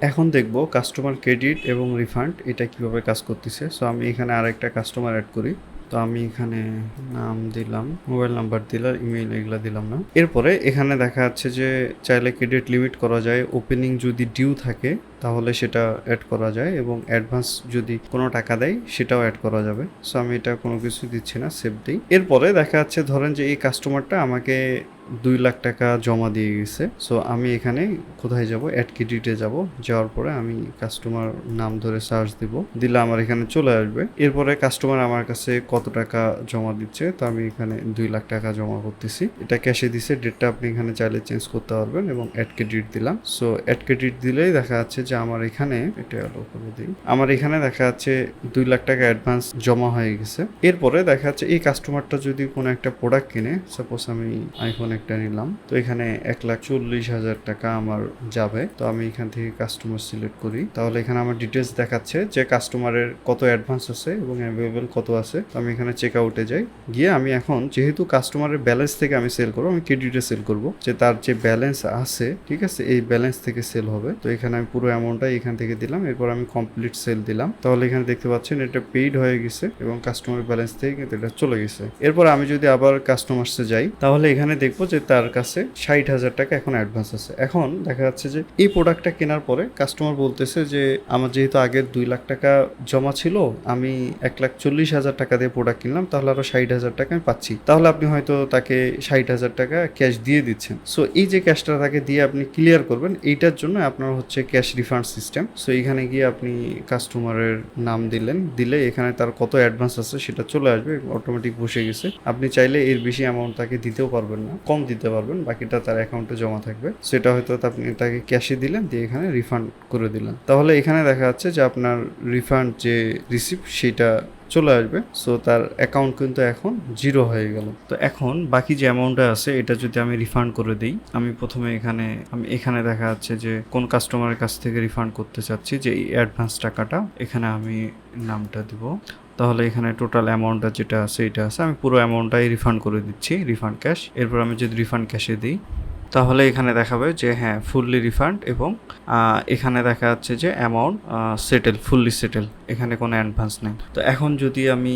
এখন দেখব customer credit এবং রিফান্ড এটা কিভাবে কাজ করতেছে। সো আমি এখানে আরেকটা কাস্টমার অ্যাড করি। তো আমি এখানে নাম দিলাম, মোবাইল নাম্বার দিলাম, ইমেইল এগুলো দিলাম না। এরপরে এখানে দেখা যাচ্ছে যে চাইলে ক্রেডিট লিমিট করা যায়, ওপেনিং যদি ডিউ থাকে তাহলে সেটা অ্যাড করা যায় এবং অ্যাডভান্স যদি কোনো টাকা দেয় সেটাও অ্যাড করা যাবে। সো আমি এটা কোনো কিছু দিচ্ছি না, সেভ দিই। এরপরে দেখা যাচ্ছে ধরেন যে এই কাস্টমারটা আমাকে 2 লাখ টাকা জমা দিয়ে গেছে। সো আমি এখানে কোথায় যাব, অ্যাড ক্রেডিটে যাব। যাওয়ার পরে আমি কাস্টমার নাম ধরে সার্চ দিব, দিলে আমার এখানে চলে আসবে। এরপরে কাস্টমার আমার কাছে কত টাকা জমা দিচ্ছে, তো আমি এখানে 2 লাখ টাকা জমা করতেছি। এটা ক্যাশে দিছে, ডেটটা আপনি এখানে চাইলে চেঞ্জ করতে পারবেন এবং অ্যাড ক্রেডিট দিলাম। সো অ্যাড ক্রেডিট দিলেই দেখা যাচ্ছে যে আমার এখানে এটা আলো করে দিই, আমার এখানে দেখা যাচ্ছে 2 লাখ টাকা অ্যাডভান্স জমা হয়ে গেছে। এরপরে দেখা যাচ্ছে এই কাস্টমারটা যদি কোনো একটা প্রোডাক্ট কিনে, সাপোজ আমি আইফোন একটা নিলাম, তো এখানে 1,40,000 টাকা আমার যাবে। তো আমি এখান থেকে কাস্টমার সিলেক্ট করি, তাহলে এখানে আমার ডিটেলস দেখাচ্ছে যে কাস্টমারের কত অ্যাডভান্স আছে এবং অ্যাভেলেবেল কত আছে। তো আমি এখানে চেক আউটে যাই, গিয়ে আমি এখন যেহেতু কাস্টমারের ব্যালেন্স থেকে আমি সেল করবো, আমি ক্রেডিটে সেল করব, যে তার যে ব্যালেন্স আছে, ঠিক আছে, এই ব্যালেন্স থেকে সেল হবে। তো এখানে আমি পুরো অ্যামাউন্টটাই এখান থেকে দিলাম। এরপর আমি কমপ্লিট সেল দিলাম, তাহলে এখানে দেখতে পাচ্ছেন এটা পেইড হয়ে গেছে এবং কাস্টমার ব্যালেন্স থেকে কিন্তু এটা চলে গেছে। এরপর আমি যদি আবার কাস্টমার্সে যাই, তাহলে এখানে দেখবো যে তার কাছে 60,000 টাকা এখন অ্যাডভান্স আছে। এখন দেখা যাচ্ছে যে এই প্রোডাক্টটা কেনার পরে কাস্টমার বলতেছে যে আমার যেহেতু আগের 2 লাখ টাকা জমা ছিল, আমি 1,40,000 টাকা দিয়ে প্রোডাক্ট কিনলাম, তাহলে আরো 60,000 টাকা আমি পাচ্ছি। তাহলে আপনি হয়তো তাকে 60,000 টাকা ক্যাশ দিয়ে দিচ্ছেন। সো এই যে ক্যাশটা তাকে দিয়ে আপনি ক্লিয়ার করবেন, এইটার জন্য আপনার হচ্ছে ক্যাশ রিফান্ড সিস্টেম। সো এখানে গিয়ে আপনি কাস্টমারের নাম দিলেন, দিলে এখানে তার কত অ্যাডভান্স আছে সেটা চলে আসবে, অটোমেটিক বসে গেছে। আপনি চাইলে এর বেশি অ্যামাউন্ট তাকে দিতেও পারবেন না, কম দিতে পারবেন, বাকিটা তার অ্যাকাউন্টে জমা থাকবে। সেটা হয়তো আপনি তাকে ক্যাশে দিলেন, দিয়ে এখানে রিফান্ড করে দিলেন, তাহলে এখানে দেখা যাচ্ছে যে আপনার রিফান্ড যে রিসিপ্ট সেটা চলে আসবে। সো তার অ্যাকাউন্ট কিন্তু এখন 0 হয়ে গেল। তো এখন বাকি যে অ্যামাউন্টটা আছে এটা যদি আমি রিফান্ড করে দিই, আমি প্রথমে এখানে দেখা যাচ্ছে যে কোন কাস্টমারের কাছ থেকে রিফান্ড করতে চাচ্ছি, যে এই অ্যাডভান্স টাকাটা, এখানে আমি নামটা দিব। তাহলে এখানে টোটাল অ্যামাউন্টটা যেটা আছে এটা আছে, আমি পুরো অ্যামাউন্টটাই রিফান্ড করে দিচ্ছি, রিফান্ড ক্যাশ। এরপর আমি যদি রিফান্ড ক্যাশে দিই, তাহলে এখানে দেখাবে যে হ্যাঁ ফুললি রিফান্ড, এবং এখানে দেখা যাচ্ছে যে অ্যামাউন্ট সেটেল, ফুললি সেটেল, এখানে কোনো অ্যাডভান্স নেই। তো এখন যদি আমি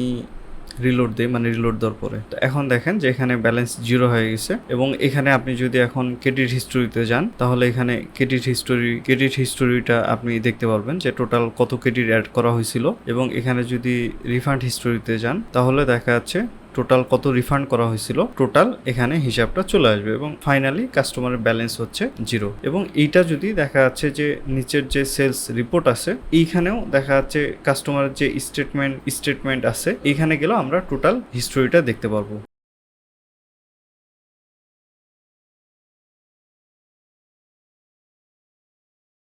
রিলোড দিই, মানে রিলোড দেওয়ার পরে, তো এখন দেখেন যে এখানে ব্যালেন্স 0 হয়ে গেছে। এবং এখানে আপনি যদি এখন ক্রেডিট হিস্টোরিতে যান, তাহলে এখানে ক্রেডিট হিস্টোরিটা আপনি দেখতে পারবেন যে টোটাল কত ক্রেডিট অ্যাড করা হয়েছিল। এবং এখানে যদি রিফান্ড হিস্টোরিতে যান, তাহলে দেখা যাচ্ছে টোটাল কত রিফান্ড করা হয়েছিল, টোটাল এখানে হিসাবটা চলে আসবে এবং ফাইনালি কাস্টমারের ব্যালেন্স হচ্ছে 0। এবং এইটা যদি দেখা যাচ্ছে যে নিচের যে সেলস রিপোর্ট আছে, এইখানেও দেখা যাচ্ছে কাস্টমারের যে স্টেটমেন্ট আছে, এইখানে গেলেও আমরা টোটাল হিস্টোরিটা দেখতে পারবো।